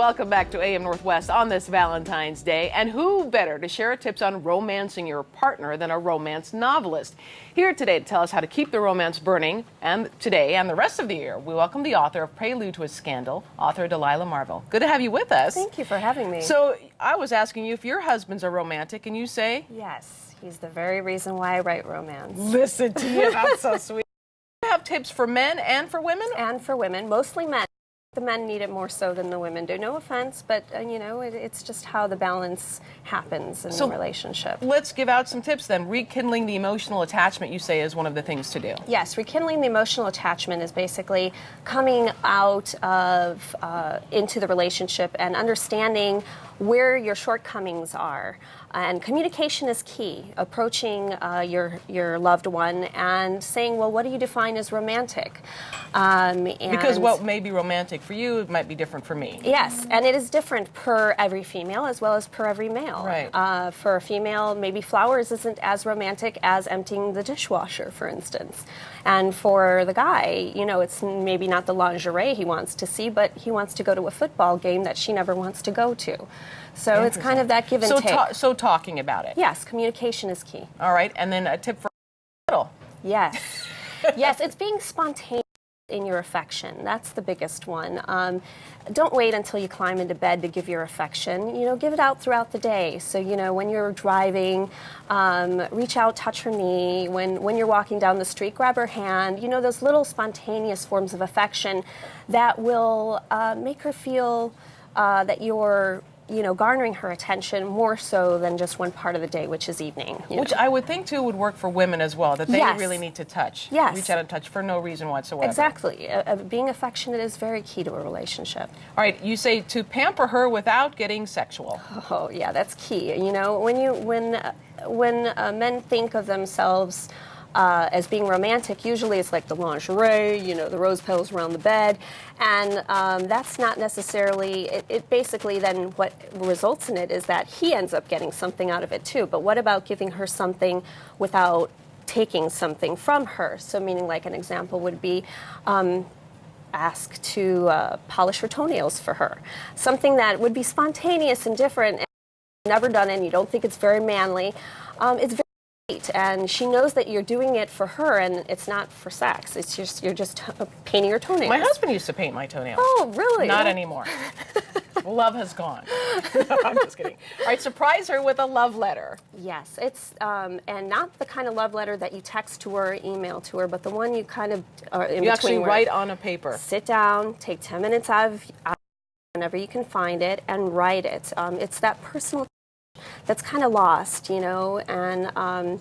Welcome back to AM Northwest on this Valentine's Day. And who better to share tips on romancing your partner than a romance novelist? Here today to tell us how to keep the romance burning, and today and the rest of the year, we welcome the author of Prelude to a Scandal, author Delilah Marvelle. Good to have you with us. Thank you for having me. So I was asking you if your husband's a romantic, and you say? Yes, he's the very reason why I write romance. Listen to you, that's so sweet. Do you have tips for men and for women? And for women, mostly men. The men need it more so than the women do. No offense, but you know, it's just how the balance happens in the relationship. Let's give out some tips then. Rekindling the emotional attachment, you say, is one of the things to do. Yes, rekindling the emotional attachment is basically coming out of into the relationship and understanding where your shortcomings are. And communication is key. Approaching your loved one and saying, well, what do you define as romantic? Because what may be romantic for you, it might be different for me. Yes, and it is different per every female as well as per every male. Right. For a female, maybe flowers isn't as romantic as emptying the dishwasher, for instance. And for the guy, you know, it's maybe not the lingerie he wants to see, but he wants to go to a football game that she never wants to go to. So it's kind of that give and take. So talking about it. Yes, communication is key. All right, and then a tip for middle. Yes. Yes, it's being spontaneous in your affection. That's the biggest one. Don't wait until you climb into bed to give your affection. You know, give it out throughout the day. So, you know, when you're driving, reach out, touch her knee. When you're walking down the street, grab her hand. You know, those little spontaneous forms of affection that will make her feel that you're, you know, garnering her attention more so than just one part of the day, which is evening. Which I would think, too, would work for women as well, that they really need to touch. Yes. Reach out and touch for no reason whatsoever. Exactly. Being affectionate is very key to a relationship. All right, you say to pamper her without getting sexual. Oh, yeah, that's key. You know, when men think of themselves as being romantic, usually it's like the lingerie, you know, the rose petals around the bed, and that's not necessarily, it basically then what results in it is that he ends up getting something out of it too. But what about giving her something without taking something from her? So meaning, like, an example would be ask to polish her toenails for her. Something that would be spontaneous and different, and never done it, and you don't think it's very manly. It's very and she knows that you're doing it for her, and it's not for sex. It's just you're just painting her toenails. My husband used to paint my toenails. Oh, really? Not anymore. Love has gone. I'm just kidding. All right, surprise her with a love letter. Yes, it's and not the kind of love letter that you text to her or email to her, but the one you kind of are in between. You actually write on a paper. Sit down, take 10 minutes out of whenever you can find it, and write it. It's that personal that's kind of lost, you know, and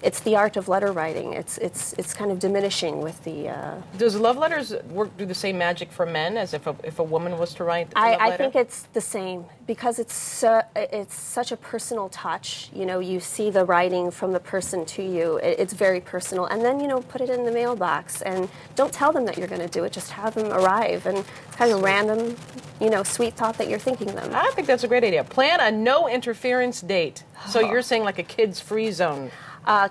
it's the art of letter writing. It's kind of diminishing with the. Does love letters do the same magic for men as if a woman was to write a love letter? I think it's the same because it's such a personal touch. You know, you see the writing from the person to you. It's very personal, and then, you know, put it in the mailbox and don't tell them that you're going to do it. Just have them arrive, and it's kind of random, you know, sweet thought that you're thinking them. I think that's a great idea. Plan a no interference date. So you're saying like a kids-free zone.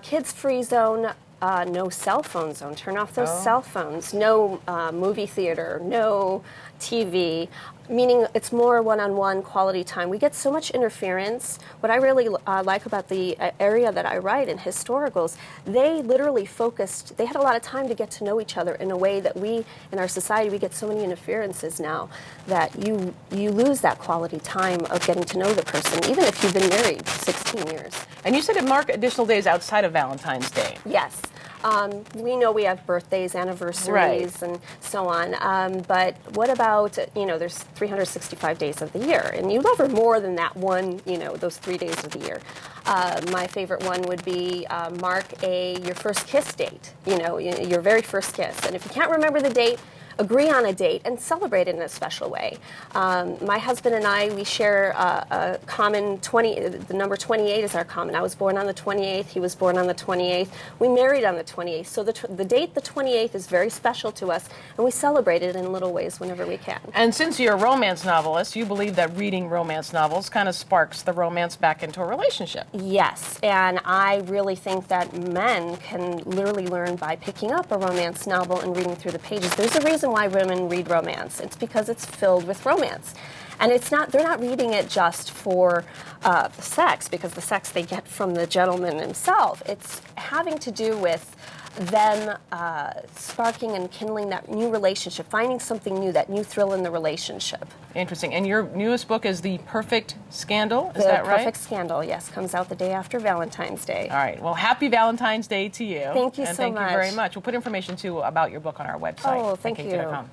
Kids-free zone, no cell phone zone. Turn off those cell phones. No movie theater, no TV, meaning it's more one-on-one quality time. We get so much interference. What I really like about the area that I write in historicals, they literally focused, they had a lot of time to get to know each other in a way that we, in our society, we get so many interferences now that you lose that quality time of getting to know the person, even if you've been married 16 years. And you said to mark additional days outside of Valentine's Day. Yes. We know we have birthdays, anniversaries, and so on. But what about, you know, there's 365 days of the year, and you love her more than that one, you know, those 3 days of the year. My favorite one would be mark your first kiss date, you know, your very first kiss. And if you can't remember the date, agree on a date and celebrate it in a special way. My husband and I, we share a common the number 28 is our common. I was born on the 28th, he was born on the 28th. We married on the 28th, so the date, the 28th, is very special to us, and we celebrate it in little ways whenever we can. And since you're a romance novelist, you believe that reading romance novels kind of sparks the romance back into a relationship. Yes, and I really think that men can literally learn by picking up a romance novel and reading through the pages. There's a reason why women read romance. It's because it's filled with romance. And they're not reading it just for the sex, because the sex they get from the gentleman himself. It's having to do with them sparking and kindling that new relationship, finding something new, that new thrill in the relationship. Interesting. And your newest book is The Perfect Scandal, is that right? The Perfect Scandal, yes, comes out the day after Valentine's Day. All right. Well, happy Valentine's Day to you. Thank you so much. And thank you very much. We'll put information, too, about your book on our website. Oh, thank you. at KT.com.